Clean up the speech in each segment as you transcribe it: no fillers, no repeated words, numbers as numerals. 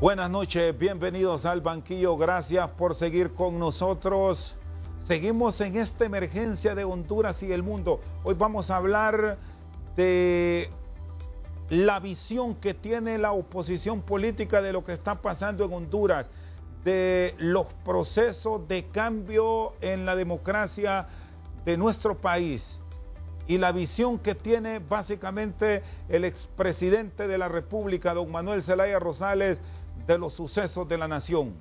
Buenas noches, bienvenidos al banquillo, gracias por seguir con nosotros. Seguimos en esta emergencia de Honduras y el mundo. Hoy vamos a hablar de la visión que tiene la oposición política de lo que está pasando en Honduras, de los procesos de cambio en la democracia de nuestro país y la visión que tiene básicamente el expresidente de la República, don Manuel Zelaya Rosales, de los sucesos de la nación.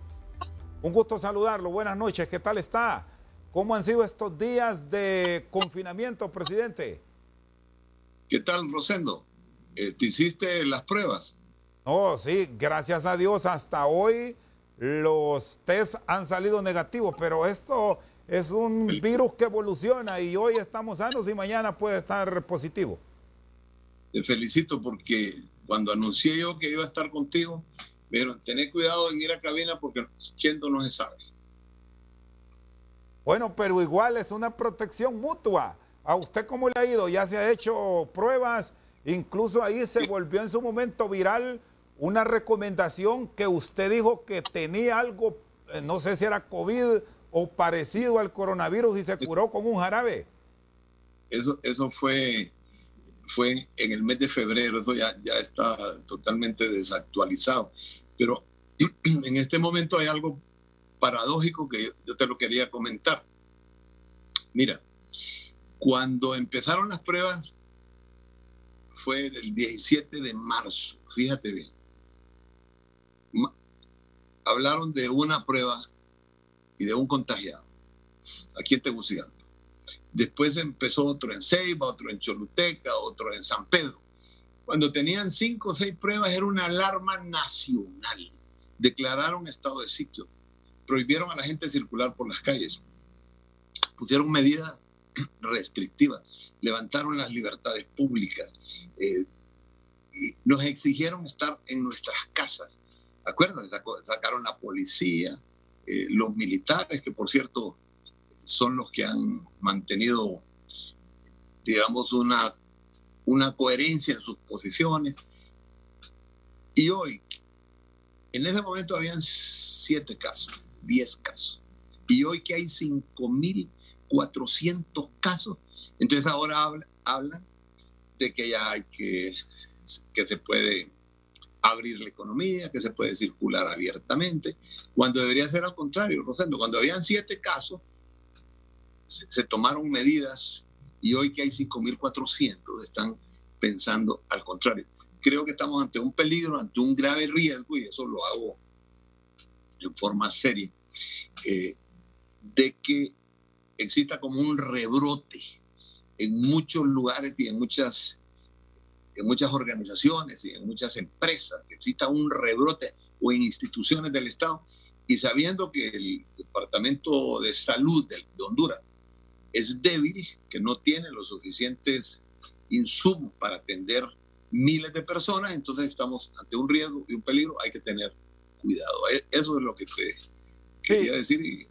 Un gusto saludarlo, buenas noches, ¿qué tal está? ¿Cómo han sido estos días de confinamiento, presidente? ¿Qué tal, Rosendo? ¿Te hiciste las pruebas? No, sí, gracias a Dios hasta hoy los test han salido negativos, pero esto es un virus que evoluciona y hoy estamos sanos y mañana puede estar positivo. Te felicito porque cuando anuncié yo que iba a estar contigo, me dijeron, tened cuidado en ir a cabina porque Chendo no se sabe. Bueno, pero igual es una protección mutua. ¿A usted cómo le ha ido? ¿Ya se ha hecho pruebas? Incluso ahí se volvió en su momento viral una recomendación que usted dijo que tenía algo, no sé si era COVID o parecido al coronavirus y se curó con un jarabe. Eso fue en el mes de febrero, eso ya está totalmente desactualizado. Pero en este momento hay algo paradójico que yo te lo quería comentar. Mira, cuando empezaron las pruebas fue el 17 de marzo, fíjate bien. Hablaron de una prueba y de un contagiado aquí en Tegucigalpa. Después empezó otro en Ceiba, otro en Choluteca, otro en San Pedro. Cuando tenían 5 o 6 pruebas era una alarma nacional. Declararon estado de sitio, prohibieron a la gente circular por las calles, pusieron medidas restrictivas, levantaron las libertades públicas, y nos exigieron estar en nuestras casas. ¿Acuerdan? Sacaron la policía, los militares, que por cierto son los que han mantenido, digamos, una coherencia en sus posiciones. Y hoy, en ese momento habían 7 casos, 10 casos. Y hoy que hay 5.400 casos, entonces ahora hablan de que ya hay que se puede abrir la economía, que se puede circular abiertamente, cuando debería ser al contrario, Rosendo. Cuando habían 7 casos, se tomaron medidas y hoy que hay 5.400 están pensando al contrario. Creo que estamos ante un peligro, ante un grave riesgo, y eso lo hago en forma seria, de que exista como un rebrote en muchos lugares y en muchas organizaciones y en muchas empresas, que exista un rebrote o en instituciones del Estado, y sabiendo que el Departamento de Salud de Honduras es débil, que no tiene los suficientes insumos para atender miles de personas, entonces estamos ante un riesgo y un peligro, hay que tener cuidado. Eso es lo que te quería decir y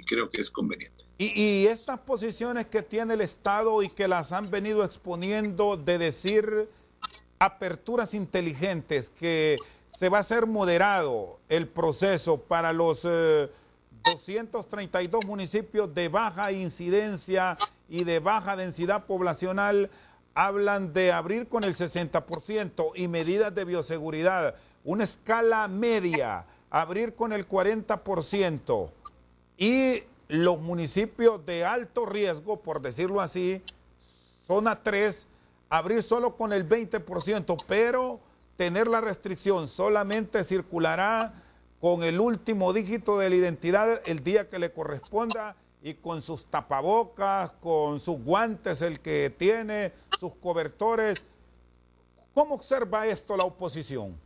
creo que es conveniente. Y estas posiciones que tiene el Estado y que las han venido exponiendo de decir aperturas inteligentes, que se va a hacer moderado el proceso para los 232 municipios de baja incidencia y de baja densidad poblacional, hablan de abrir con el 60% y medidas de bioseguridad, una escala media, abrir con el 40%, y los municipios de alto riesgo, por decirlo así, zona 3, abrir solo con el 20%, pero tener la restricción, solamente circulará con el último dígito de la identidad el día que le corresponda y con sus tapabocas, con sus guantes, el que tiene, sus cobertores. ¿Cómo observa esto la oposición?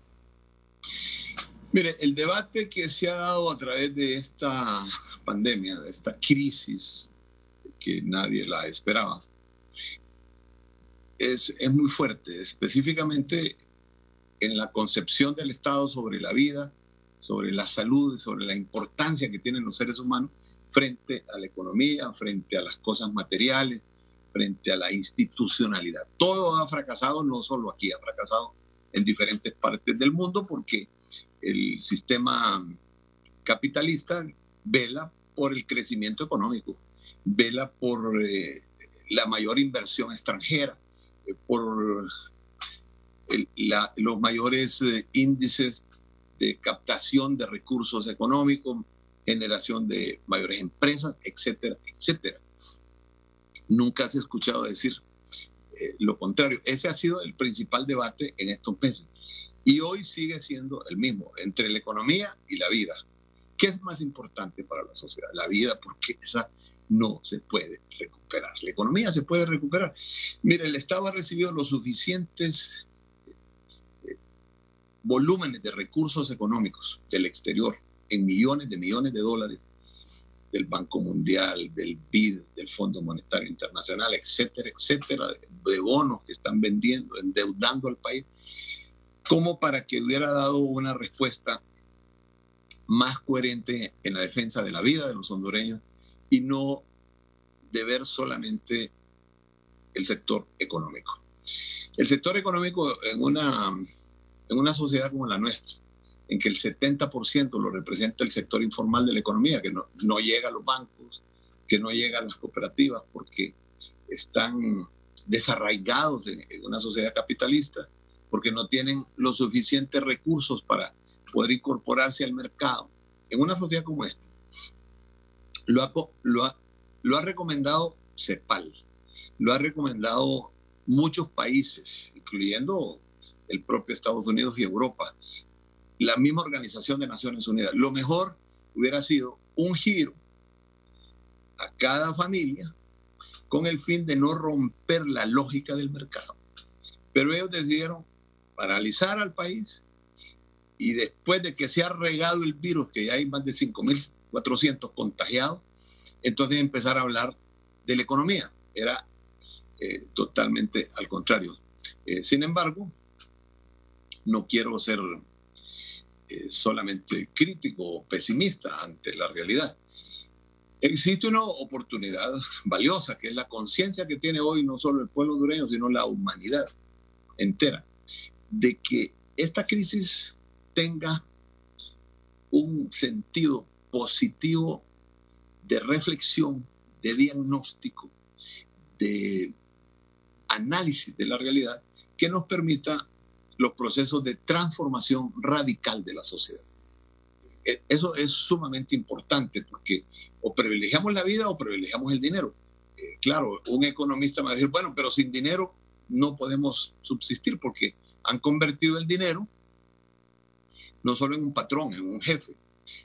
Mire, el debate que se ha dado a través de esta pandemia, de esta crisis que nadie la esperaba, es muy fuerte, específicamente en la concepción del Estado sobre la vida, sobre la salud, sobre la importancia que tienen los seres humanos frente a la economía, frente a las cosas materiales, frente a la institucionalidad. Todo ha fracasado, no solo aquí, ha fracasado en diferentes partes del mundo porque el sistema capitalista vela por el crecimiento económico, vela por la mayor inversión extranjera, por los mayores índices de captación de recursos económicos, generación de mayores empresas, etcétera, etcétera. Nunca has escuchado decir lo contrario. Ese ha sido el principal debate en estos meses. Y hoy sigue siendo el mismo, entre la economía y la vida. ¿Qué es más importante para la sociedad? La vida, porque esa no se puede recuperar. La economía se puede recuperar. Mire, el Estado ha recibido los suficientes volúmenes de recursos económicos del exterior en millones de dólares, del Banco Mundial, del BID, del Fondo Monetario Internacional, etcétera, etcétera, de bonos que están vendiendo, endeudando al país, como para que hubiera dado una respuesta más coherente en la defensa de la vida de los hondureños y no de ver solamente el sector económico. El sector económico en una sociedad como la nuestra, en que el 70% lo representa el sector informal de la economía, que no llega a los bancos, que no llega a las cooperativas porque están desarraigados en una sociedad capitalista, porque no tienen los suficientes recursos para poder incorporarse al mercado. En una sociedad como esta, lo ha recomendado CEPAL, lo ha recomendado muchos países, incluyendo el propio Estados Unidos y Europa, la misma Organización de Naciones Unidas. Lo mejor hubiera sido un giro a cada familia con el fin de no romper la lógica del mercado. Pero ellos decidieron paralizar al país y después de que se ha regado el virus, que ya hay más de 5.400 contagiados, entonces empezar a hablar de la economía. Era totalmente al contrario. Sin embargo, no quiero ser solamente crítico o pesimista ante la realidad. Existe una oportunidad valiosa, que es la conciencia que tiene hoy no solo el pueblo hondureño, sino la humanidad entera, de que esta crisis tenga un sentido positivo de reflexión, de diagnóstico, de análisis de la realidad, que nos permita los procesos de transformación radical de la sociedad. Eso es sumamente importante porque o privilegiamos la vida o privilegiamos el dinero. Claro, un economista me va a decir, bueno, pero sin dinero no podemos subsistir porque han convertido el dinero no solo en un patrón, en un jefe,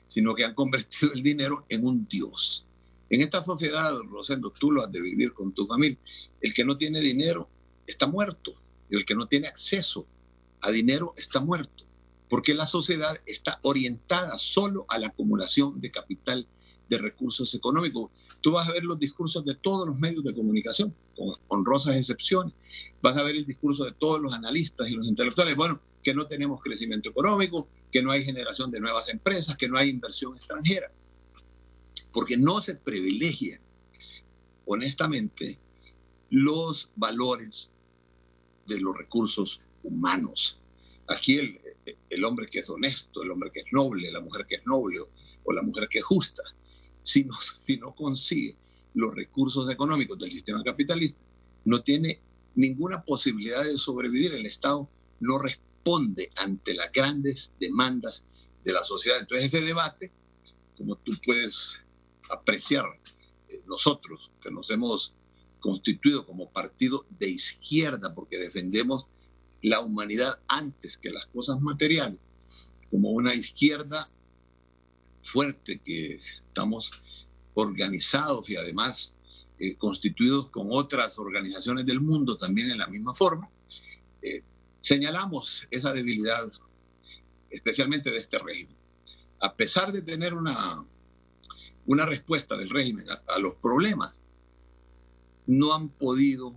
sino que han convertido el dinero en un dios. En esta sociedad, Rosendo, tú lo has de vivir con tu familia. El que no tiene dinero está muerto y el que no tiene acceso a dinero está muerto, porque la sociedad está orientada solo a la acumulación de capital, de recursos económicos. Tú vas a ver los discursos de todos los medios de comunicación, con honrosas excepciones. Vas a ver el discurso de todos los analistas y los intelectuales. Bueno, que no tenemos crecimiento económico, que no hay generación de nuevas empresas, que no hay inversión extranjera, porque no se privilegian, honestamente, los valores de los recursos humanos. Aquí el hombre que es honesto, el hombre que es noble, la mujer que es noble o la mujer que es justa, si no consigue los recursos económicos del sistema capitalista, no tiene ninguna posibilidad de sobrevivir. El Estado no responde ante las grandes demandas de la sociedad. Entonces ese debate, como tú puedes apreciar, nosotros que nos hemos constituido como partido de izquierda porque defendemos la humanidad antes que las cosas materiales, como una izquierda fuerte, que estamos organizados y además constituidos con otras organizaciones del mundo también en la misma forma, señalamos esa debilidad, especialmente de este régimen. A pesar de tener una respuesta del régimen a los problemas, no han podido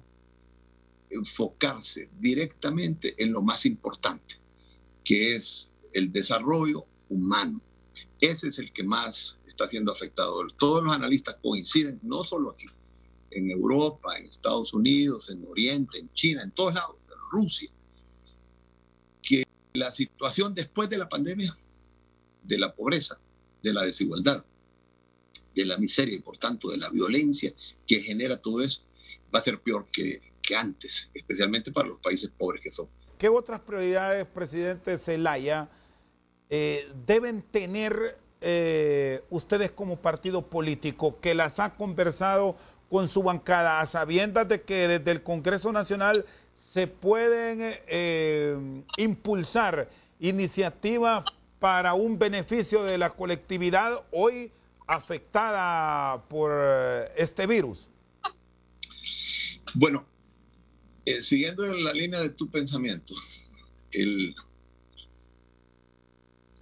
enfocarse directamente en lo más importante, que es el desarrollo humano. Ese es el que más está siendo afectado. Todos los analistas coinciden, no solo aquí, en Europa, en Estados Unidos, en Oriente, en China, en todos lados, en Rusia, que la situación después de la pandemia, de la pobreza, de la desigualdad, de la miseria y por tanto de la violencia que genera todo eso, va a ser peor que antes, especialmente para los países pobres que son. ¿Qué otras prioridades, presidente Zelaya, deben tener ustedes como partido político, que las ha conversado con su bancada, a sabiendas de que desde el Congreso Nacional se pueden impulsar iniciativas para un beneficio de la colectividad hoy afectada por este virus? Bueno, siguiendo en la línea de tu pensamiento,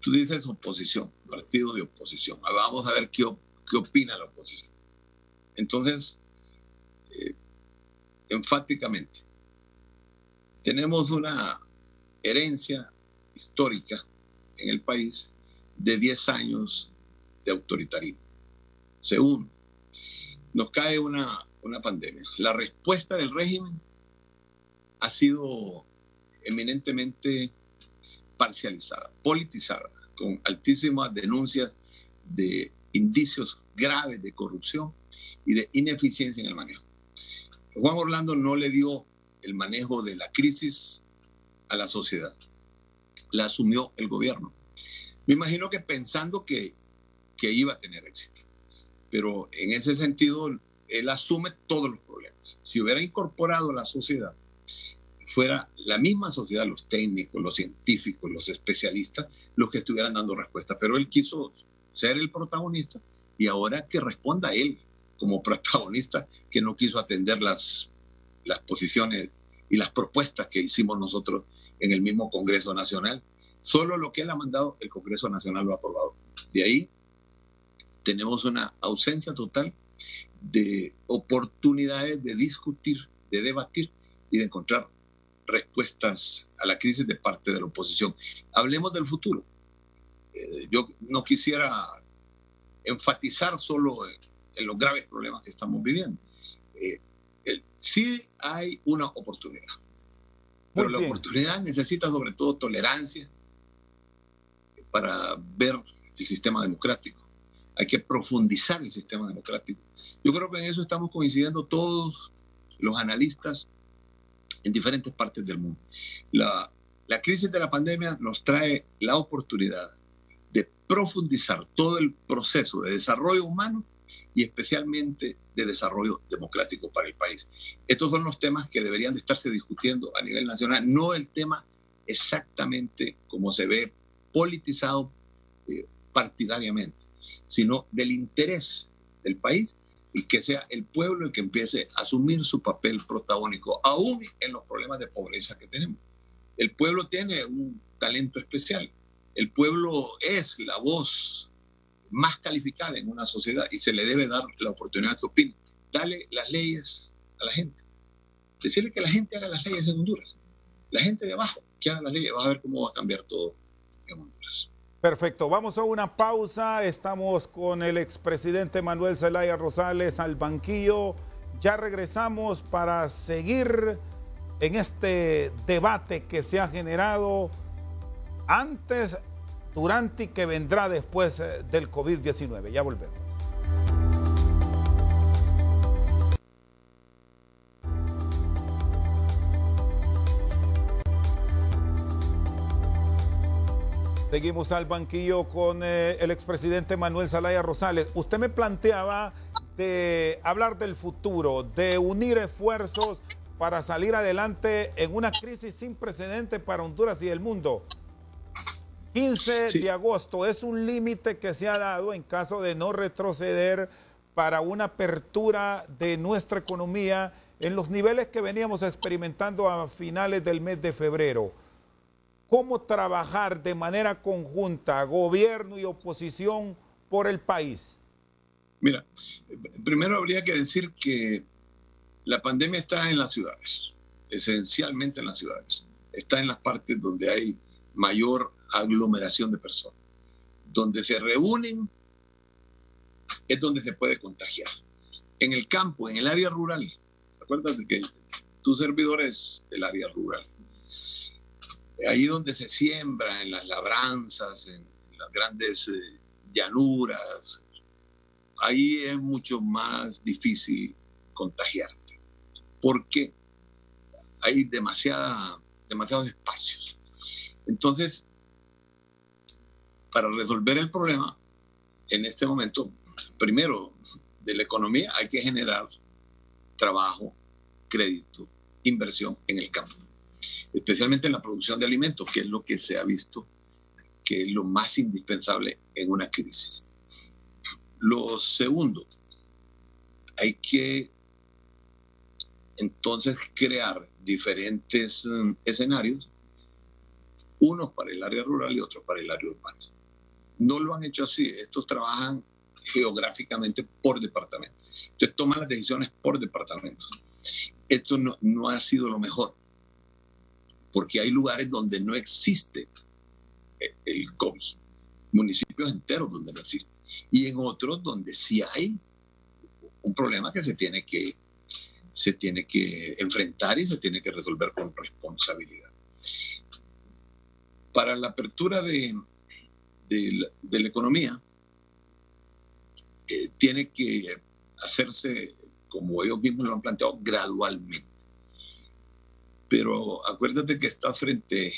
tú dices oposición, partido de oposición. Vamos a ver qué opina la oposición. Entonces, enfáticamente, tenemos una herencia histórica en el país de 10 años de autoritarismo. Segundo, nos cae una pandemia. La respuesta del régimen ha sido eminentemente parcializada, politizada, con altísimas denuncias de indicios graves de corrupción y de ineficiencia en el manejo. Juan Orlando no le dio el manejo de la crisis a la sociedad. La asumió el gobierno. Me imagino que pensando que iba a tener éxito. Pero en ese sentido, él asume todos los problemas. Si hubiera incorporado a la sociedad, fuera la misma sociedad, los técnicos, los científicos, los especialistas, los que estuvieran dando respuesta. Pero él quiso ser el protagonista y ahora que responda él como protagonista, que no quiso atender las posiciones y las propuestas que hicimos nosotros en el mismo Congreso Nacional. Solo lo que él ha mandado, el Congreso Nacional lo ha aprobado. De ahí tenemos una ausencia total de oportunidades de discutir, de debatir y de encontrar respuestas a la crisis de parte de la oposición. Hablemos del futuro. Yo no quisiera enfatizar solo en los graves problemas que estamos viviendo. Sí hay una oportunidad, pero la oportunidad necesita sobre todo tolerancia para ver el sistema democrático. Hay que profundizar el sistema democrático. Yo creo que en eso estamos coincidiendo todos los analistas en diferentes partes del mundo. La crisis de la pandemia nos trae la oportunidad de profundizar todo el proceso de desarrollo humano y especialmente de desarrollo democrático para el país. Estos son los temas que deberían de estarse discutiendo a nivel nacional, no el tema exactamente como se ve politizado partidariamente, sino del interés del país y que sea el pueblo el que empiece a asumir su papel protagónico, aún en los problemas de pobreza que tenemos. El pueblo tiene un talento especial. El pueblo es la voz más calificada en una sociedad y se le debe dar la oportunidad que opine. Dale las leyes a la gente. Decirle que la gente haga las leyes en Honduras. La gente de abajo que haga las leyes. Va a ver cómo va a cambiar todo en Honduras. Perfecto. Vamos a una pausa. Estamos con el expresidente Manuel Zelaya Rosales al banquillo. Ya regresamos para seguir en este debate que se ha generado antes, durante y que vendrá después del COVID-19. Ya volvemos. Seguimos al banquillo con el expresidente Manuel Zelaya Rosales. Usted me planteaba de hablar del futuro, de unir esfuerzos para salir adelante en una crisis sin precedentes para Honduras y el mundo. 15 de agosto es un límite que se ha dado en caso de no retroceder para una apertura de nuestra economía en los niveles que veníamos experimentando a finales del mes de febrero. ¿Cómo trabajar de manera conjunta, gobierno y oposición, por el país? Mira, primero habría que decir que la pandemia está en las ciudades, esencialmente en las ciudades. Está en las partes donde hay mayor aglomeración de personas. Donde se reúnen es donde se puede contagiar. En el campo, en el área rural, acuérdate que tu servidor es del área rural. ahí donde se siembra, en las labranzas, en las grandes llanuras, ahí es mucho más difícil contagiarte, porque hay demasiados espacios. Entonces, para resolver el problema, en este momento, primero, de la economía, hay que generar trabajo, crédito, inversión en el campo, especialmente en la producción de alimentos, que es lo que se ha visto que es lo más indispensable en una crisis. Lo segundo, hay que entonces crear diferentes escenarios, unos para el área rural y otros para el área urbana. No lo han hecho así, estos trabajan geográficamente por departamento. Entonces toman las decisiones por departamento. Esto no ha sido lo mejor, porque hay lugares donde no existe el COVID, municipios enteros donde no existe, y en otros donde sí hay un problema que se tiene que enfrentar y se tiene que resolver con responsabilidad. Para la apertura de la economía, tiene que hacerse, como ellos mismos lo han planteado, gradualmente. Pero acuérdate que está frente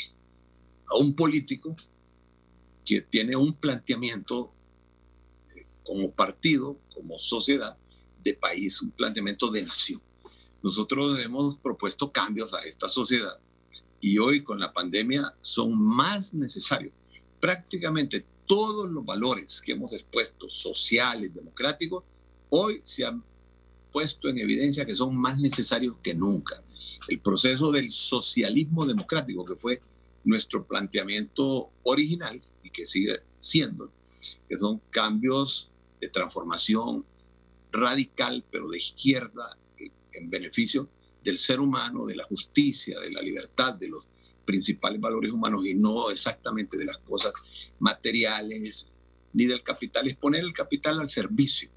a un político que tiene un planteamiento como partido, como sociedad de país, un planteamiento de nación. Nosotros hemos propuesto cambios a esta sociedad y hoy con la pandemia son más necesarios. Prácticamente todos los valores que hemos expuesto, sociales, democráticos, hoy se han puesto en evidencia que son más necesarios que nunca. El proceso del socialismo democrático, que fue nuestro planteamiento original y que sigue siendo, que son cambios de transformación radical, pero de izquierda, en beneficio del ser humano, de la justicia, de la libertad, de los principales valores humanos y no exactamente de las cosas materiales ni del capital. Es poner el capital al servicio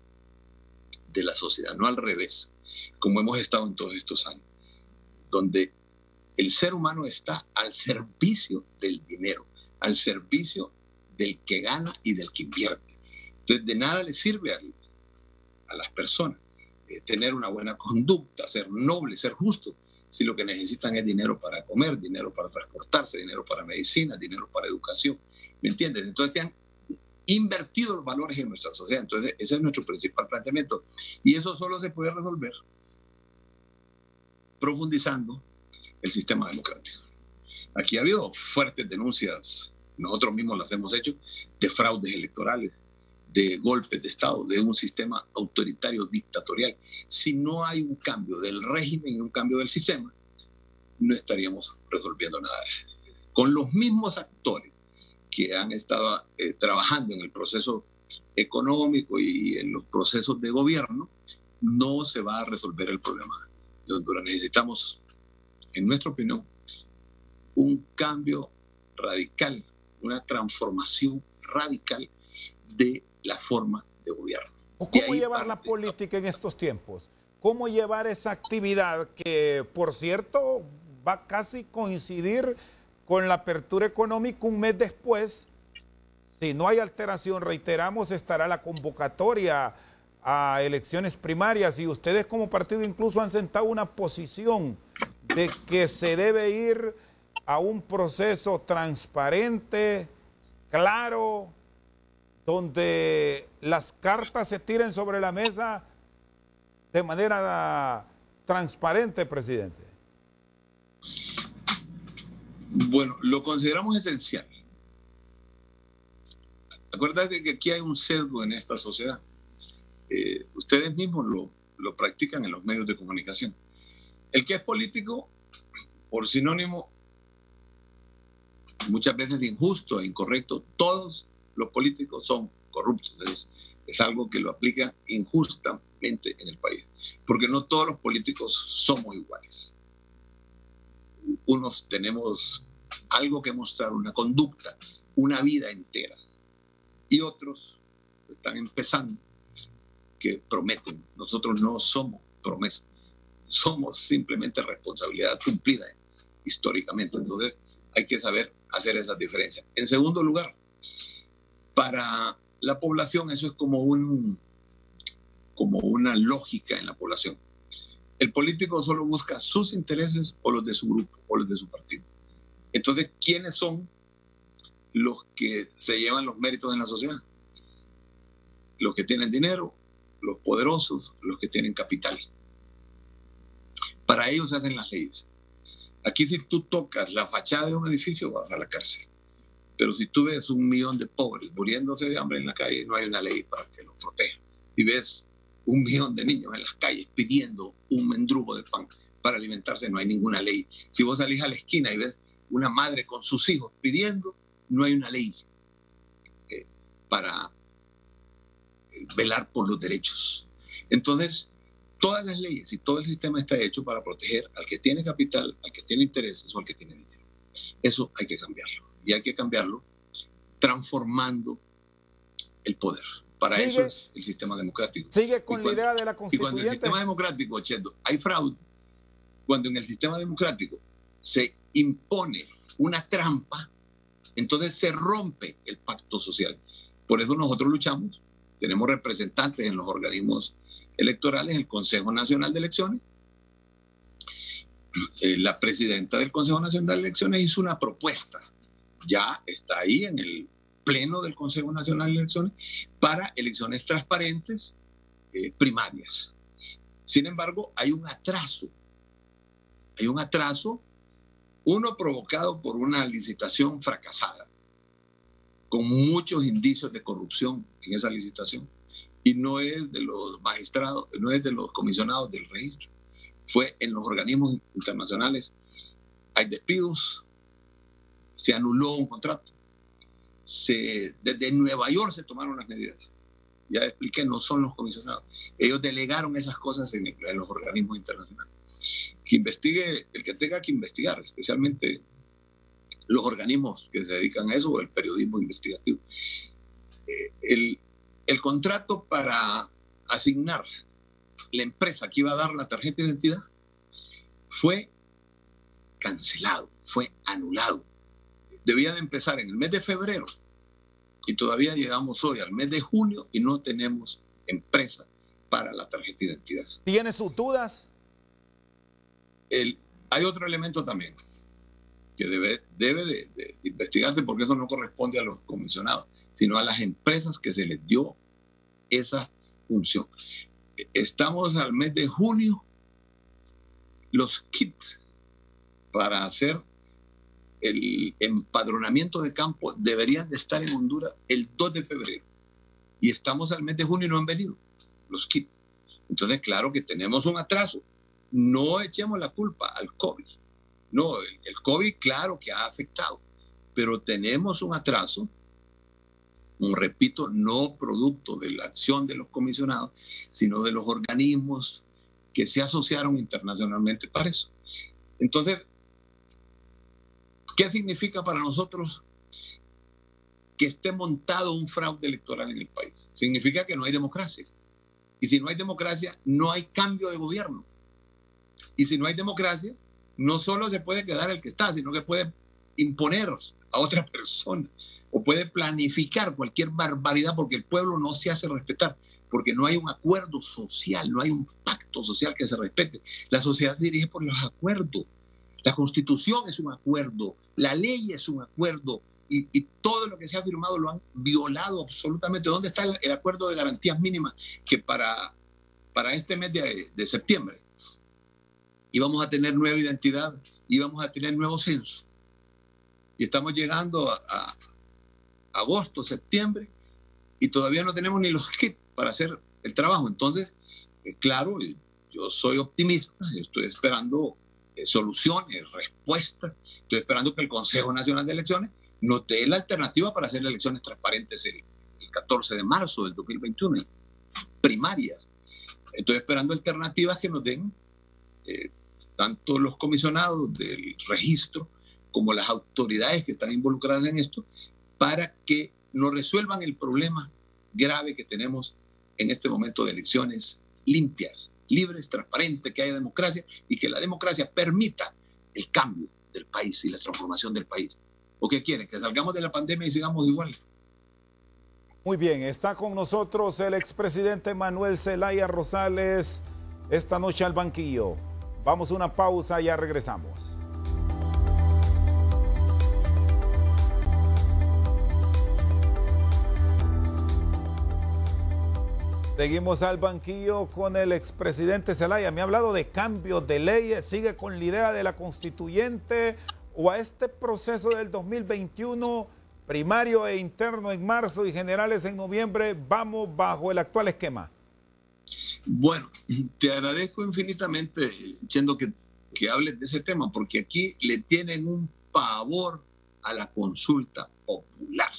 de la sociedad, no al revés, como hemos estado en todos estos años, donde el ser humano está al servicio del dinero, al servicio del que gana y del que invierte. Entonces, de nada le sirve a las personas tener una buena conducta, ser noble, ser justo, si lo que necesitan es dinero para comer, dinero para transportarse, dinero para medicina, dinero para educación. ¿Me entiendes? Entonces, te han invertido los valores en nuestra sociedad. Entonces, ese es nuestro principal planteamiento. Y eso solo se puede resolver profundizando el sistema democrático. Aquí ha habido fuertes denuncias, nosotros mismos las hemos hecho, de fraudes electorales, de golpes de Estado, de un sistema autoritario, dictatorial. Si no hay un cambio del régimen y un cambio del sistema, no estaríamos resolviendo nada. Con los mismos actores que han estado trabajando en el proceso económico y en los procesos de gobierno, no se va a resolver el problema de Honduras. Necesitamos, en nuestra opinión, un cambio radical, una transformación radical de la forma de gobierno. ¿Cómo llevar la política en estos tiempos? ¿Cómo llevar esa actividad que, por cierto, va a casi coincidir con la apertura económica un mes después? Si no hay alteración, reiteramos, estará la convocatoria a elecciones primarias y ustedes como partido incluso han sentado una posición de que se debe ir a un proceso transparente, claro, donde las cartas se tiren sobre la mesa de manera transparente, presidente. Bueno, lo consideramos esencial. Acuérdate que aquí hay un sesgo en esta sociedad. Ustedes mismos lo practican en los medios de comunicación. El que es político, por sinónimo, muchas veces injusto e incorrecto, todos los políticos son corruptos. Es algo que lo aplica injustamente en el país, porque no todos los políticos somos iguales. Unos tenemos algo que mostrar, una conducta, una vida entera, y otros están empezando que prometen. Nosotros no somos promesas, somos simplemente responsabilidad cumplida históricamente. Entonces, hay que saber hacer esas diferencias. En segundo lugar, para la población eso es como una lógica en la población. El político solo busca sus intereses o los de su grupo o los de su partido. Entonces, ¿quiénes son los que se llevan los méritos en la sociedad? Los que tienen dinero, los poderosos, los que tienen capital. Para ellos se hacen las leyes. Aquí si tú tocas la fachada de un edificio vas a la cárcel. Pero si tú ves 1 millón de pobres muriéndose de hambre en la calle, no hay una ley para que los proteja. Si ves 1 millón de niños en las calles pidiendo un mendrugo de pan para alimentarse, no hay ninguna ley. Si vos salís a la esquina y ves una madre con sus hijos pidiendo, no hay una ley para velar por los derechos. Entonces, todas las leyes y todo el sistema está hecho para proteger al que tiene capital, al que tiene intereses o al que tiene dinero. Eso hay que cambiarlo. Y hay que cambiarlo transformando el poder. Para eso es el sistema democrático. Sigue con la idea de la constituyente. Y cuando en el sistema democrático, Cheto, hay fraude, cuando en el sistema democrático se impone una trampa, entonces se rompe el pacto social. Por eso nosotros luchamos. Tenemos representantes en los organismos electorales, el Consejo Nacional de Elecciones. La presidenta del Consejo Nacional de Elecciones hizo una propuesta. Ya está ahí en el pleno del Consejo Nacional de Elecciones para elecciones transparentes primarias. Sin embargo, hay un atraso. Hay un atraso, uno provocado por una licitación fracasada, con muchos indicios de corrupción en esa licitación. Y no es de los magistrados, no es de los comisionados del registro. Fue en los organismos internacionales. Hay despidos, se anuló un contrato. Desde Nueva York se tomaron las medidas. Ya expliqué, no son los comisionados. Ellos delegaron esas cosas en los organismos internacionales. Que investigue el que tenga que investigar, especialmente los organismos que se dedican a eso o el periodismo investigativo. El contrato para asignar la empresa que iba a dar la tarjeta de identidad fue cancelado, fue anulado. Debía de empezar en el mes de febrero y todavía llegamos hoy al mes de junio y no tenemos empresa para la tarjeta de identidad. ¿Tiene sus dudas? Hay otro elemento también que debe de investigarse, porque eso no corresponde a los comisionados, sino a las empresas que se les dio esa función. Estamos al mes de junio, los kits para hacer el empadronamiento de campo deberían de estar en Honduras el 2 de febrero. Y estamos al mes de junio y no han venido los kits. Entonces, claro que tenemos un atraso. No echemos la culpa al COVID. No, el COVID claro que ha afectado, pero tenemos un atraso, repito, no producto de la acción de los comisionados, sino de los organismos que se asociaron internacionalmente para eso. Entonces, ¿qué significa para nosotros que esté montado un fraude electoral en el país? Significa que no hay democracia. Y si no hay democracia, no hay cambio de gobierno. Y si no hay democracia, no solo se puede quedar el que está, sino que puede imponer a otra persona o puede planificar cualquier barbaridad porque el pueblo no se hace respetar, porque no hay un acuerdo social, no hay un pacto social que se respete. La sociedad dirige por los acuerdos. La Constitución es un acuerdo, la ley es un acuerdo y todo lo que se ha firmado lo han violado absolutamente. ¿Dónde está el acuerdo de garantías mínimas que para este mes de septiembre íbamos a tener nueva identidad, íbamos a tener nuevo censo? Y estamos llegando a agosto, septiembre, y todavía no tenemos ni los kits para hacer el trabajo. Entonces, claro, yo soy optimista, estoy esperando soluciones, respuestas, estoy esperando que el Consejo Nacional de Elecciones nos dé la alternativa para hacer elecciones transparentes el 14 de marzo del 2021, primarias. Estoy esperando alternativas que nos den tanto los comisionados del registro como las autoridades que están involucradas en esto, para que nos resuelvan el problema grave que tenemos en este momento de elecciones limpias, libres, transparentes, que haya democracia y que la democracia permita el cambio del país y la transformación del país. ¿O qué quieren? ¿Que salgamos de la pandemia y sigamos igual? Muy bien, está con nosotros el expresidente Manuel Zelaya Rosales esta noche al banquillo. Vamos a una pausa y ya regresamos. Seguimos al banquillo con el expresidente Zelaya. Me ha hablado de cambios de leyes, sigue con la idea de la constituyente o a este proceso del 2021, primario e interno en marzo y generales en noviembre, vamos bajo el actual esquema. Bueno, te agradezco infinitamente, Chendo, que hables de ese tema, porque aquí le tienen un pavor a la consulta popular.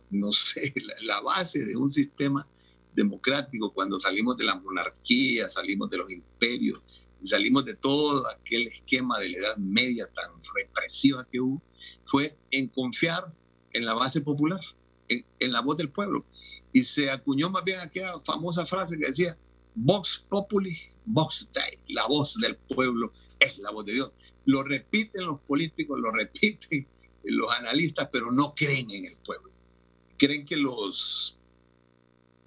No sé, la base de un sistema democrático, cuando salimos de la monarquía, salimos de los imperios, salimos de todo aquel esquema de la Edad Media tan represiva que hubo, fue en confiar en la base popular, en la voz del pueblo. Y se acuñó más bien aquella famosa frase que decía, Vox Populi, Vox Dei, la voz del pueblo es la voz de Dios. Lo repiten los políticos, lo repiten los analistas, pero no creen en el pueblo. Creen que los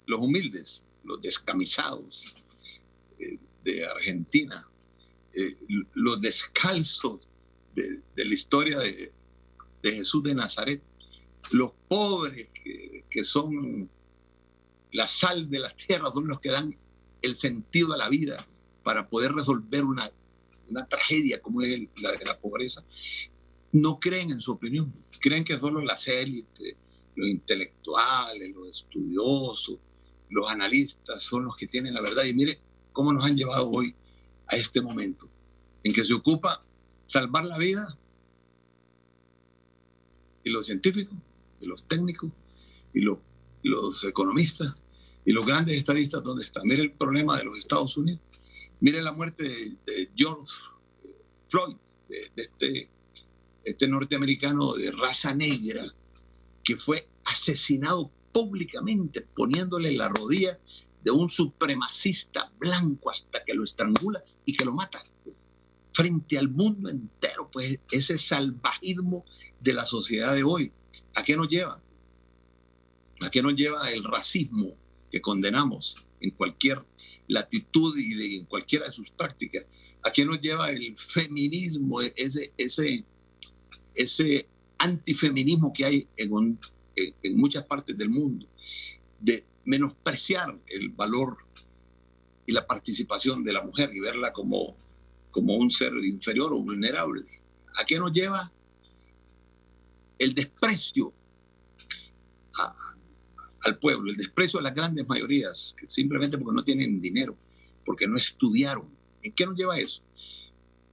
humildes, los descamisados de Argentina, los descalzos de la historia de Jesús de Nazaret, los pobres que son la sal de la tierra, son los que dan el sentido a la vida para poder resolver una tragedia como es la de la pobreza, no creen en su opinión, creen que solo las élites, los intelectuales, los estudiosos, los analistas son los que tienen la verdad. Y mire cómo nos han llevado hoy a este momento en que se ocupa salvar la vida y los científicos, y los técnicos, y los economistas, y los grandes estadistas, ¿dónde están? Mire el problema de los Estados Unidos. Mire la muerte de George Floyd, de este norteamericano de raza negra, que fue asesinado públicamente, poniéndole la rodilla de un supremacista blanco hasta que lo estrangula y que lo mata. Frente al mundo entero, pues ese salvajismo de la sociedad de hoy, ¿a qué nos lleva? ¿A qué nos lleva el racismo que condenamos en cualquier latitud y en cualquiera de sus prácticas? ¿A qué nos lleva el feminismo, ese antifeminismo que hay en muchas partes del mundo, de menospreciar el valor y la participación de la mujer y verla como un ser inferior o vulnerable? ¿A qué nos lleva el desprecio al pueblo, el desprecio a las grandes mayorías, que simplemente porque no tienen dinero, porque no estudiaron? ¿En qué nos lleva eso?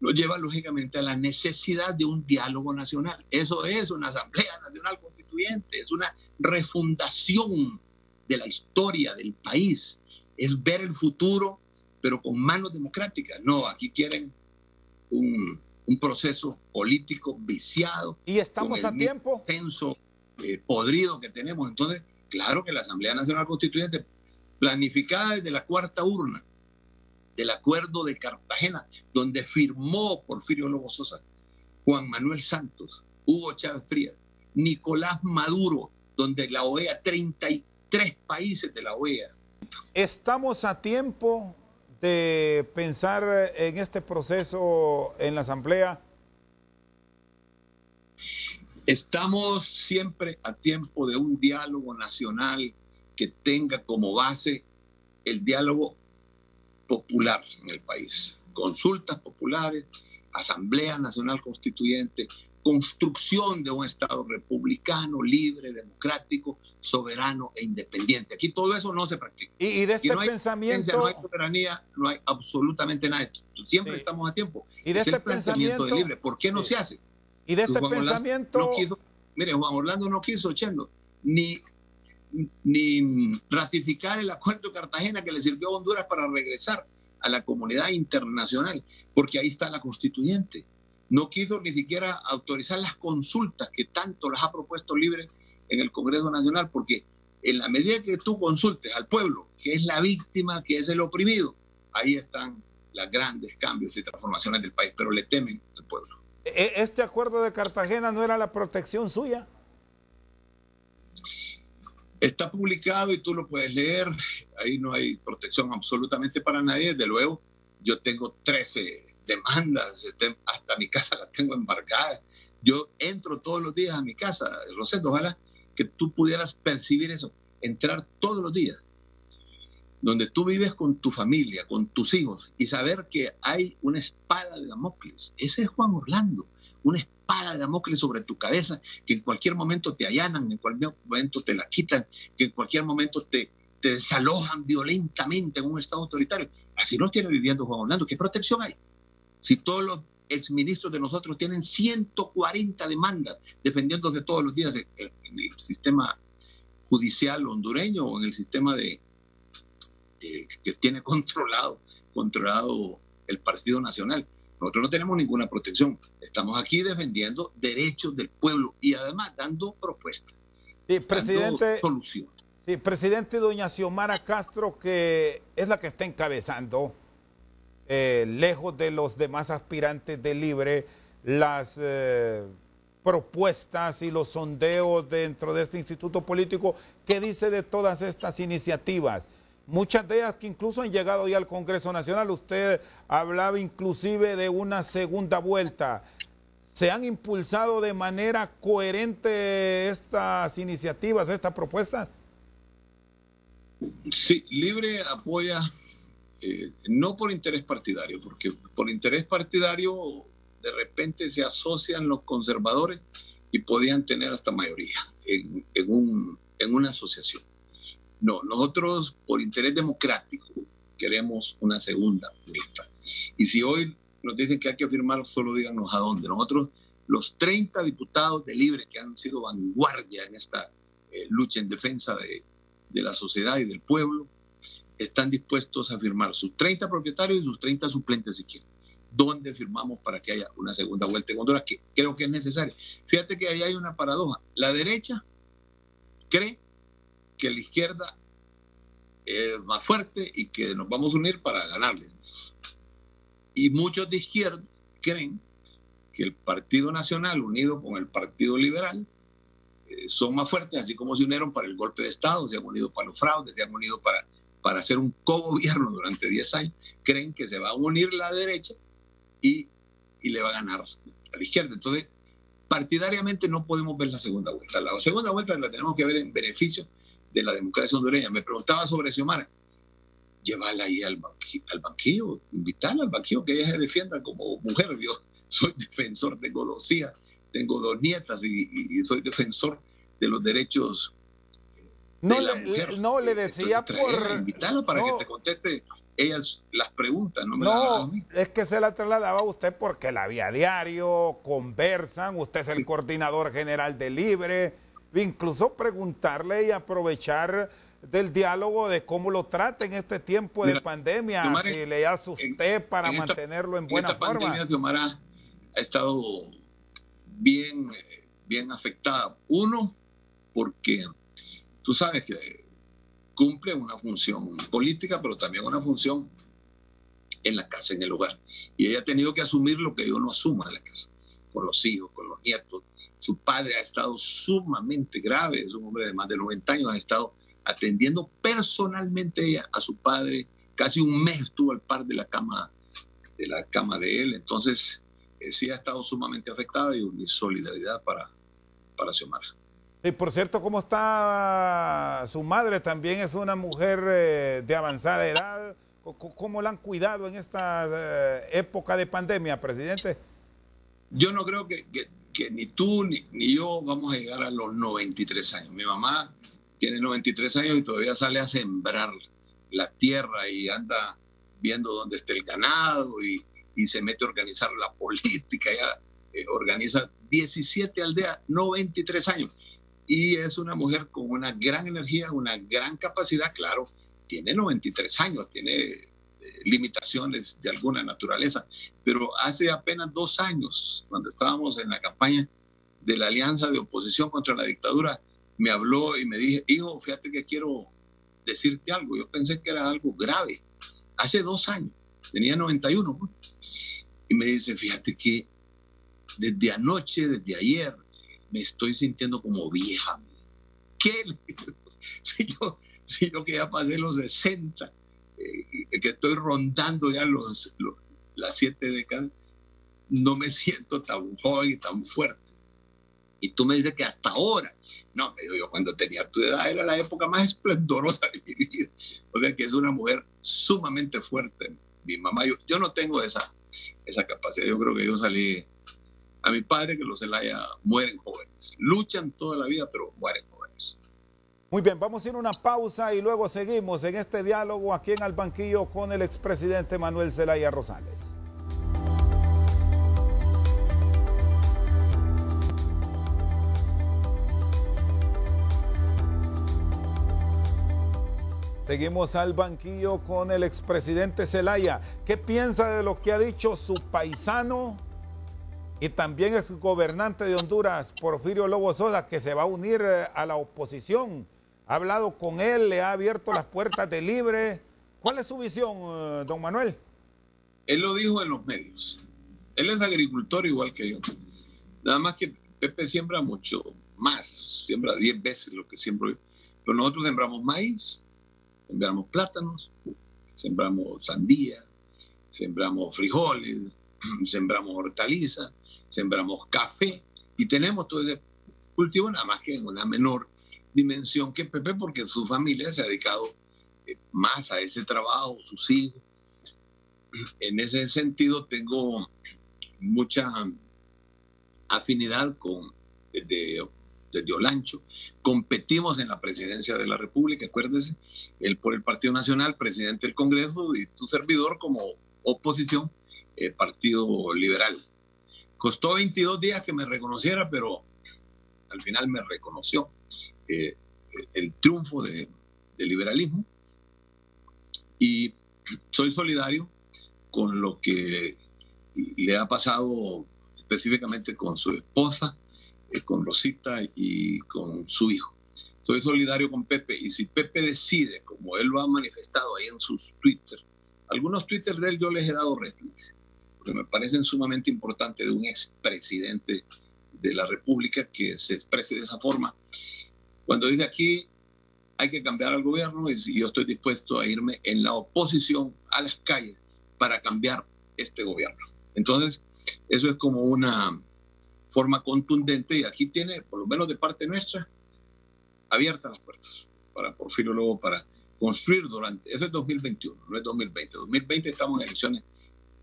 Nos lleva lógicamente a la necesidad de un diálogo nacional. Eso es una Asamblea Nacional Constituyente, es una refundación de la historia del país, es ver el futuro, pero con manos democráticas. No, aquí quieren un proceso político viciado. ¿Y estamos a tiempo? Tenso, podrido que tenemos. Entonces, claro que la Asamblea Nacional Constituyente, planificada desde la cuarta urna del Acuerdo de Cartagena, donde firmó Porfirio Lobo Sosa, Juan Manuel Santos, Hugo Chávez Frías, Nicolás Maduro, donde la OEA, 33 países de la OEA. ¿Estamos a tiempo de pensar en este proceso en la Asamblea? Estamos siempre a tiempo de un diálogo nacional que tenga como base el diálogo popular en el país. Consultas populares, Asamblea Nacional Constituyente, construcción de un Estado republicano, libre, democrático, soberano e independiente. Aquí todo eso no se practica. Y de este no hay pensamiento... no hay soberanía, no hay absolutamente nada. Siempre estamos a tiempo. Y de este pensamiento de libre. ¿Por qué no se hace? Y de este pensamiento... No quiso, mire, Juan Orlando no quiso, Chendo, ni ratificar el Acuerdo de Cartagena que le sirvió a Honduras para regresar a la comunidad internacional, porque ahí está la constituyente. No quiso ni siquiera autorizar las consultas que tanto las ha propuesto Libre en el Congreso Nacional, porque en la medida que tú consultes al pueblo, que es la víctima, que es el oprimido, ahí están los grandes cambios y transformaciones del país, pero le temen al pueblo. ¿Este acuerdo de Cartagena no era la protección suya? Está publicado y tú lo puedes leer. Ahí no hay protección absolutamente para nadie. Desde luego, yo tengo 13 demandas, hasta mi casa la tengo embargada. Yo entro todos los días a mi casa, Rosendo, ojalá que tú pudieras percibir eso, entrar todos los días, donde tú vives con tu familia, con tus hijos, y saber que hay una espada de Damocles. Ese es Juan Orlando, una espada de Damocles sobre tu cabeza, que en cualquier momento te allanan, en cualquier momento te la quitan, que en cualquier momento te desalojan violentamente en un estado autoritario. Así no tiene viviendo Juan Orlando. ¿Qué protección hay? Si todos los exministros de nosotros tienen 140 demandas defendiéndose todos los días en el sistema judicial hondureño o en el sistema que tiene controlado el Partido Nacional. Nosotros no tenemos ninguna protección. Estamos aquí defendiendo derechos del pueblo y además dando propuestas, sí, presidente, dando soluciones. Sí, presidente, doña Xiomara Castro, que es la que está encabezando, lejos de los demás aspirantes de Libre, las propuestas y los sondeos dentro de este instituto político. ¿Qué dice de todas estas iniciativas? Muchas de ellas que incluso han llegado ya al Congreso Nacional. Usted hablaba inclusive de una segunda vuelta. ¿Se han impulsado de manera coherente estas iniciativas, estas propuestas? Sí, Libre apoya, no por interés partidario, porque por interés partidario de repente se asocian los conservadores y podían tener hasta mayoría en una asociación. No, nosotros por interés democrático queremos una segunda vuelta. Y si hoy nos dicen que hay que firmar, solo díganos a dónde. Nosotros, los 30 diputados de Libre que han sido vanguardia en esta lucha en defensa de la sociedad y del pueblo, están dispuestos a firmar sus 30 propietarios y sus 30 suplentes si quieren. ¿Dónde firmamos para que haya una segunda vuelta en Honduras? Que creo que es necesaria. Fíjate que ahí hay una paradoja. La derecha cree que la izquierda es más fuerte y que nos vamos a unir para ganarles. Y muchos de izquierda creen que el Partido Nacional unido con el Partido Liberal son más fuertes, así como se unieron para el golpe de Estado, se han unido para los fraudes, se han unido para hacer un cogobierno durante 10 años. Creen que se va a unir la derecha y le va a ganar a la izquierda. Entonces, partidariamente no podemos ver la segunda vuelta. La segunda vuelta la tenemos que ver en beneficio de la democracia hondureña. Me preguntaba sobre Xiomara. Llévala ahí al banquillo, invitarla al banquillo, que ella se defienda como mujer. Yo soy defensor, tengo 2 hijas, tengo 2 nietas y soy defensor de los derechos de la mujer. No, le decía por... Invitarla para que te conteste ellas las preguntas. No, es que se la trasladaba a usted porque la vía diario, conversan, usted es el coordinador general de Libre, incluso preguntarle y aprovechar del diálogo de cómo lo trata en este tiempo de pandemia, Xiomara, si le hace usted para mantenerlo en buena forma. Pandemia, Xiomara ha estado bien afectada. Uno, porque tú sabes que cumple una función política, pero también una función en la casa, en el hogar. Y ella ha tenido que asumir lo que yo no asumo en la casa, con los hijos, con los nietos. Su padre ha estado sumamente grave, es un hombre de más de 90 años, ha estado atendiendo personalmente ella a su padre, casi un mes estuvo al par de la cama de él. Entonces sí ha estado sumamente afectada, y mi solidaridad para Xiomara. Y por cierto, ¿cómo está su madre? También es una mujer de avanzada edad. ¿Cómo la han cuidado en esta época de pandemia, presidente? Yo no creo que ni tú ni yo vamos a llegar a los 93 años. Mi mamá tiene 93 años y todavía sale a sembrar la tierra y anda viendo dónde está el ganado y se mete a organizar la política. Ella organiza 17 aldeas, 93 años. Y es una mujer con una gran energía, una gran capacidad. Claro, tiene 93 años, tiene limitaciones de alguna naturaleza, pero hace apenas 2 años, cuando estábamos en la campaña de la Alianza de Oposición contra la Dictadura, me habló y me dije: hijo, fíjate que quiero decirte algo. Yo pensé que era algo grave. Hace 2 años tenía 91. Pues. Y me dice, fíjate que desde anoche, desde ayer, me estoy sintiendo como vieja. ¿Qué? Si yo que ya pasé los 60, que estoy rondando ya las 7 décadas, no me siento tan joven y tan fuerte. Y tú me dices que hasta ahora, no, me digo yo, cuando tenía tu edad era la época más esplendorosa de mi vida. O sea que es una mujer sumamente fuerte. Mi mamá, yo no tengo esa capacidad. Yo creo que yo salí a mi padre, que los Zelaya mueren jóvenes. Luchan toda la vida, pero mueren jóvenes. Muy bien, vamos a ir a una pausa y luego seguimos en este diálogo aquí en Al Banquillo con el expresidente Manuel Zelaya Rosales. Seguimos al banquillo con el expresidente Zelaya. ¿Qué piensa de lo que ha dicho su paisano y también es gobernante de Honduras, Porfirio Lobo Sosa, que se va a unir a la oposición? ¿Ha hablado con él? ¿Le ha abierto las puertas de libre? ¿Cuál es su visión, don Manuel? Él lo dijo en los medios. Él es agricultor igual que yo. Nada más que Pepe siembra mucho más, siembra 10 veces lo que siembro yo. Pero nosotros sembramos maíz, sembramos plátanos, sembramos sandía, sembramos frijoles, sembramos hortalizas, sembramos café y tenemos todo ese cultivo, nada más que en una menor dimensión que Pepe, porque su familia se ha dedicado más a ese trabajo, sus hijos. En ese sentido tengo mucha afinidad desde Olancho. Competimos en la presidencia de la República, acuérdense, él por el Partido Nacional, presidente del Congreso, y tu servidor como oposición, Partido Liberal. Costó 22 días que me reconociera, pero al final me reconoció el triunfo del liberalismo, y soy solidario con lo que le ha pasado específicamente con su esposa, con Rosita y con su hijo. Soy solidario con Pepe, y si Pepe decide, como él lo ha manifestado ahí en sus Twitter, algunos Twitter de él yo les he dado retweets, porque me parecen sumamente importantes, de un expresidente de la República que se exprese de esa forma. Cuando dice aquí hay que cambiar al gobierno, y yo estoy dispuesto a irme en la oposición a las calles para cambiar este gobierno. Entonces, eso es como una forma contundente, y aquí tiene, por lo menos de parte nuestra, abiertas las puertas para Porfirio Lobo para construir durante, eso es 2021, no es 2020. 2020 estamos en elecciones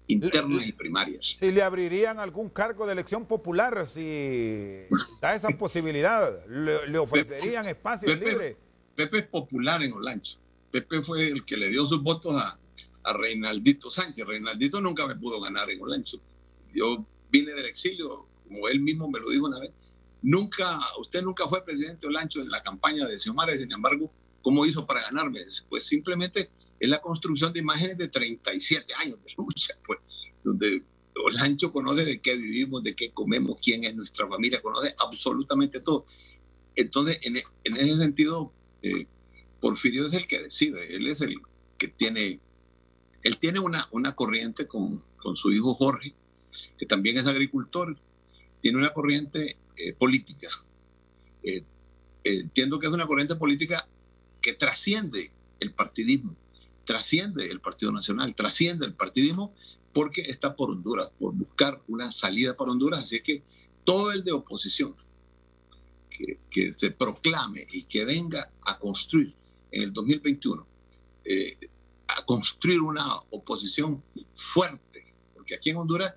internas y primarias. Si le abrirían algún cargo de elección popular, si da esa posibilidad, le ofrecerían espacio libre. Pepe es popular en Olancho. Pepe fue el que le dio sus votos a Reinaldito Sánchez. Reinaldito nunca me pudo ganar en Olancho. Yo vine del exilio, como él mismo me lo dijo una vez. Usted nunca fue presidente de Olancho en la campaña de Xiomara, sin embargo, ¿cómo hizo para ganarme? Pues simplemente es la construcción de imágenes de 37 años de lucha, pues, donde Olancho conoce de qué vivimos, de qué comemos, quién es nuestra familia, conoce absolutamente todo. Entonces, en ese sentido, Porfirio es el que decide, él es el que tiene, él tiene una corriente con su hijo Jorge, que también es agricultor, tiene una corriente política. Entiendo que es una corriente política que trasciende el partidismo, trasciende el Partido Nacional, trasciende el partidismo, porque está por Honduras, por buscar una salida para Honduras. Así que todo el de oposición que se proclame y que venga a construir en el 2021, a construir una oposición fuerte, porque aquí en Honduras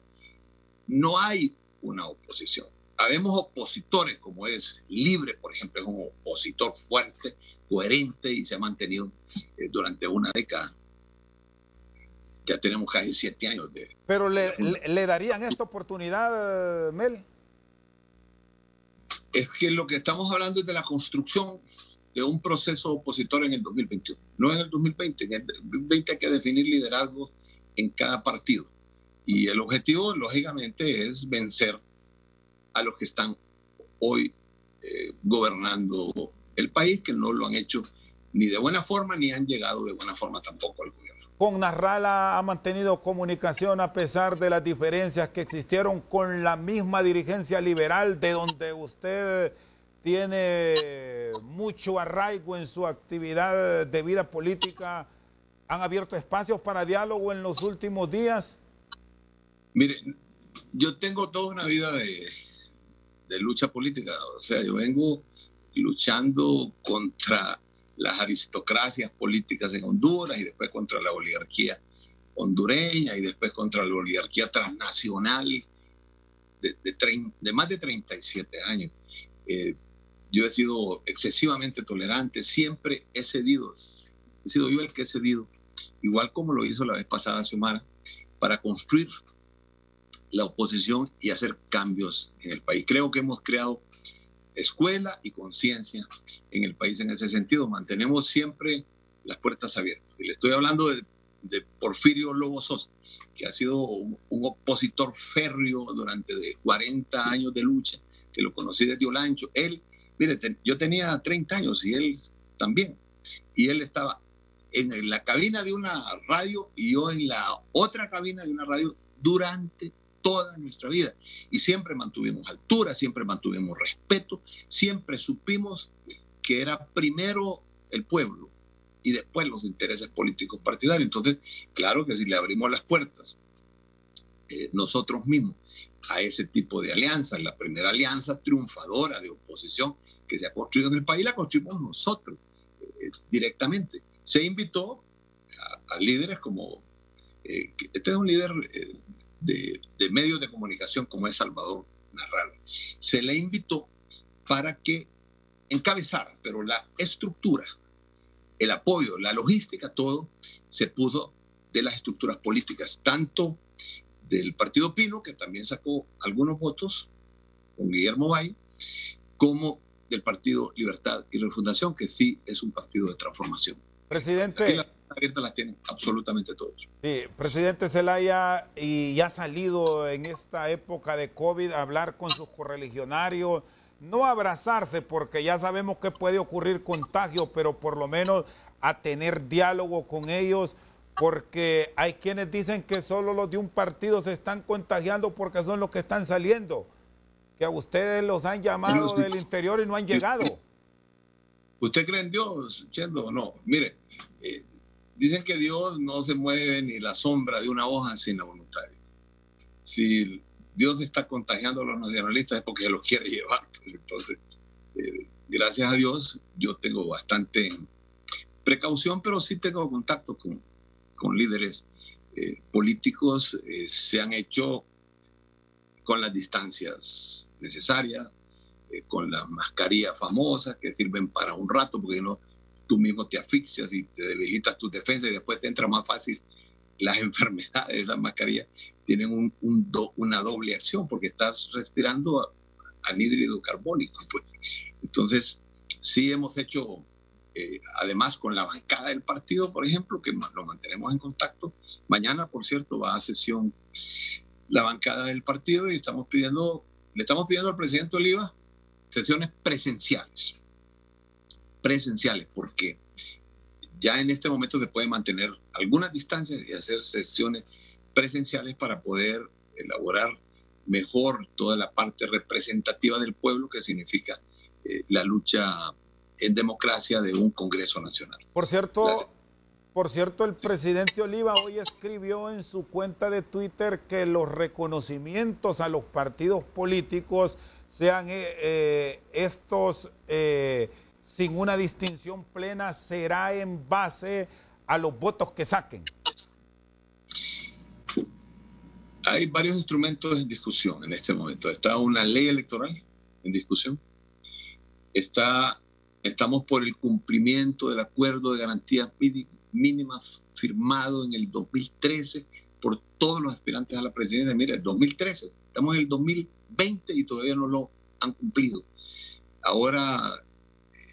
no hay una oposición. Habemos opositores, como es Libre, por ejemplo, es un opositor fuerte, coherente, y se ha mantenido durante una década. Ya tenemos casi 7 años de... ¿Pero le darían esta oportunidad, Mel? Es que lo que estamos hablando es de la construcción de un proceso opositor en el 2021, no en el 2020. En el 2020 hay que definir liderazgo en cada partido. Y el objetivo, lógicamente, es vencer a los que están hoy gobernando el país, que no lo han hecho ni de buena forma, ni han llegado de buena forma tampoco al gobierno. Con Nasralla ha mantenido comunicación a pesar de las diferencias que existieron con la misma dirigencia liberal, de donde usted tiene mucho arraigo en su actividad de vida política. ¿Han abierto espacios para diálogo en los últimos días? Mire, yo tengo toda una vida de lucha política. O sea, yo vengo luchando contra las aristocracias políticas en Honduras y después contra la oligarquía hondureña y después contra la oligarquía transnacional de más de 37 años. Yo he sido excesivamente tolerante, siempre he cedido, he sido yo el que he cedido, igual como lo hizo la vez pasada Xiomara, para construir la oposición y hacer cambios en el país. Creo que hemos creado escuela y conciencia en el país en ese sentido. Mantenemos siempre las puertas abiertas. Y le estoy hablando de Porfirio Lobo Sosa, que ha sido un opositor férreo durante 40 años de lucha, que lo conocí desde Olancho. Él, mire, yo tenía 30 años y él también. Y él estaba en la cabina de una radio y yo en la otra cabina de una radio durante toda nuestra vida. Y siempre mantuvimos altura, siempre mantuvimos respeto, siempre supimos que era primero el pueblo y después los intereses políticos partidarios. Entonces, claro que si le abrimos las puertas nosotros mismos a ese tipo de alianzas, la primera alianza triunfadora de oposición que se ha construido en el país, la construimos nosotros directamente. Se invitó a líderes como, este es un líder de medios de comunicación como es Salvador Nasralla. Se le invitó para que encabezara, pero la estructura, el apoyo, la logística, todo se puso de las estructuras políticas, tanto del Partido Pino, que también sacó algunos votos con Guillermo Valle, como del Partido Libertad y Refundación, que sí es un partido de transformación. Presidente, aquí las abiertas las tienen absolutamente todos. Sí, presidente Zelaya, y ya ha salido en esta época de COVID a hablar con sus correligionarios, no abrazarse porque ya sabemos que puede ocurrir contagio, pero por lo menos a tener diálogo con ellos, porque hay quienes dicen que solo los de un partido se están contagiando porque son los que están saliendo, que a ustedes los han llamado del interior y no han llegado. ¿Usted cree en Dios, Chendo, o no? Mire, dicen que Dios no se mueve ni la sombra de una hoja sin la voluntad. Si Dios está contagiando a los nacionalistas es porque los quiere llevar. Pues entonces, gracias a Dios, yo tengo bastante precaución, pero sí tengo contacto con líderes políticos. Se han hecho con las distancias necesarias, con las mascarillas famosas que sirven para un rato, porque no, tú mismo te asfixias y te debilitas tus defensas y después te entra más fácil las enfermedades. Esas mascarillas tienen una doble acción porque estás respirando anhídrido carbónico. Pues. Entonces, sí hemos hecho, además con la bancada del partido, por ejemplo, que lo mantenemos en contacto. Mañana, por cierto, va a sesión la bancada del partido y le estamos pidiendo al presidente Oliva sesiones presenciales, porque ya en este momento se puede mantener algunas distancias y hacer sesiones presenciales para poder elaborar mejor toda la parte representativa del pueblo que significa la lucha en democracia de un Congreso Nacional. Por cierto, el presidente Oliva hoy escribió en su cuenta de Twitter que los reconocimientos a los partidos políticos sean estos sin una distinción plena, será en base a los votos que saquen. Hay varios instrumentos en discusión en este momento. Está una ley electoral en discusión. Estamos por el cumplimiento del acuerdo de garantías mínimas firmado en el 2013 por todos los aspirantes a la presidencia. Mira, el 2013, estamos en el 2020 y todavía no lo han cumplido. Ahora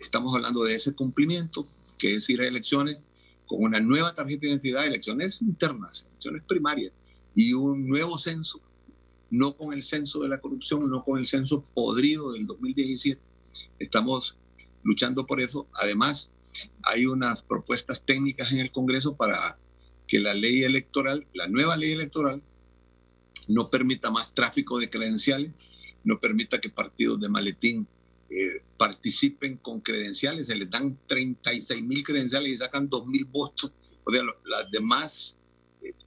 estamos hablando de ese cumplimiento, que es ir a elecciones con una nueva tarjeta de identidad, elecciones internas, elecciones primarias y un nuevo censo, no con el censo de la corrupción, no con el censo podrido del 2017. Estamos luchando por eso. Además, hay unas propuestas técnicas en el Congreso para que la ley electoral, la nueva ley electoral, no permita más tráfico de credenciales, no permita que partidos de maletín participen con credenciales. Se les dan 36,000 credenciales y sacan 2,000 votos. O sea, las demás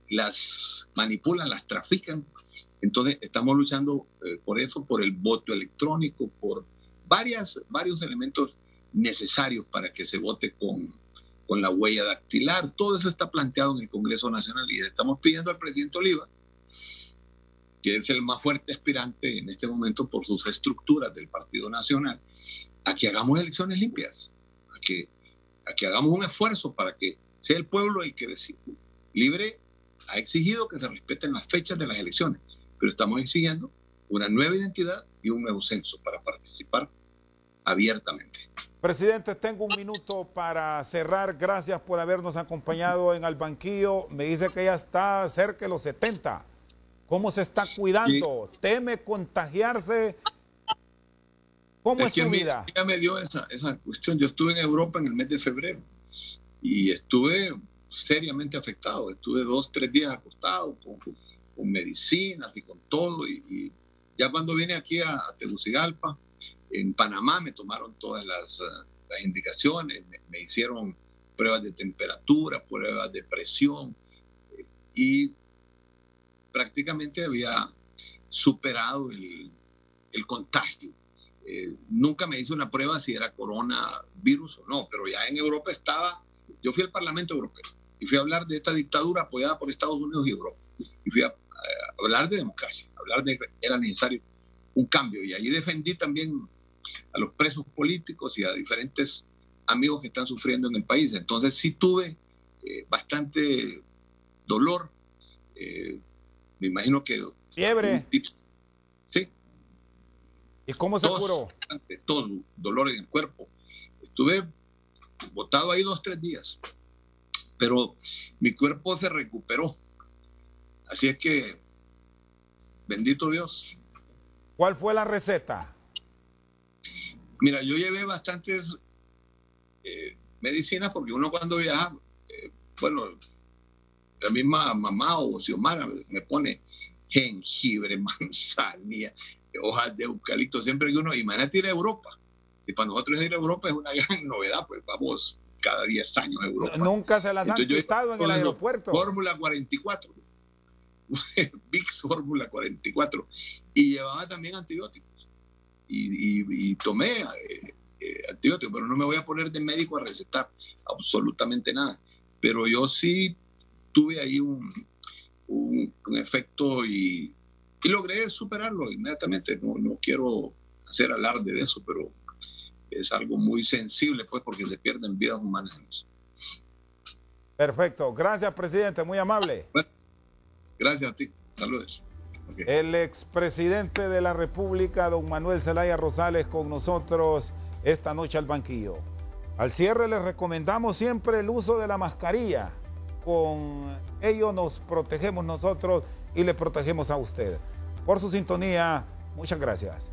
las manipulan, las trafican. Entonces estamos luchando por eso, por el voto electrónico, por varios elementos necesarios para que se vote con la huella dactilar. Todo eso está planteado en el Congreso Nacional y estamos pidiendo al presidente Oliva, que es el más fuerte aspirante en este momento por sus estructuras del Partido Nacional, a que hagamos elecciones limpias, a que hagamos un esfuerzo para que sea el pueblo el que decida. Libre ha exigido que se respeten las fechas de las elecciones, pero estamos exigiendo una nueva identidad y un nuevo censo para participar abiertamente. Presidente, tengo un minuto para cerrar. Gracias por habernos acompañado en Al Banquillo. Me dice que ya está cerca de los 70. ¿Cómo se está cuidando? Sí. ¿Teme contagiarse? ¿Cómo es su vida? Ya me dio esa cuestión. Yo estuve en Europa en el mes de febrero y estuve seriamente afectado. Estuve 2-3 días acostado con medicinas y con todo. Y ya cuando vine aquí a Tegucigalpa, en Panamá, me tomaron todas las indicaciones, me hicieron pruebas de temperatura, pruebas de presión y prácticamente había superado el contagio. Nunca me hice una prueba si era coronavirus o no, pero ya en Europa estaba. Yo fui al Parlamento Europeo y fui a hablar de esta dictadura apoyada por Estados Unidos y Europa. Y fui a hablar de democracia, hablar de que era necesario un cambio. Y allí defendí también a los presos políticos y a diferentes amigos que están sufriendo en el país. Entonces sí tuve bastante dolor. Me imagino que... ¿Fiebre? Sí. ¿Y cómo se curó? Todo, dolor en el cuerpo. Estuve botado ahí 2-3 días, pero mi cuerpo se recuperó. Así es que, bendito Dios. ¿Cuál fue la receta? Mira, yo llevé bastantes medicinas porque uno cuando viaja, bueno, la misma mamá o Xiomara me pone jengibre, manzanilla, hojas de eucalipto, siempre que uno, imagínate ir a Europa. Si para nosotros ir a Europa es una gran novedad, pues vamos cada 10 años a Europa. Nunca se las han quitado en el aeropuerto. Fórmula 44, Vicks Fórmula 44, y llevaba también antibióticos. Y tomé antibióticos, pero no me voy a poner de médico a recetar absolutamente nada. Pero yo sí tuve ahí un efecto y logré superarlo inmediatamente. No quiero hacer alarde de eso, pero es algo muy sensible, pues, porque se pierden vidas humanas. Perfecto. Gracias, presidente. Muy amable. Bueno, gracias a ti. Saludos. Okay. El expresidente de la República, don Manuel Zelaya Rosales, con nosotros esta noche al banquillo. Al cierre les recomendamos siempre el uso de la mascarilla. Con ello nos protegemos nosotros y le protegemos a usted. Por su sintonía, muchas gracias.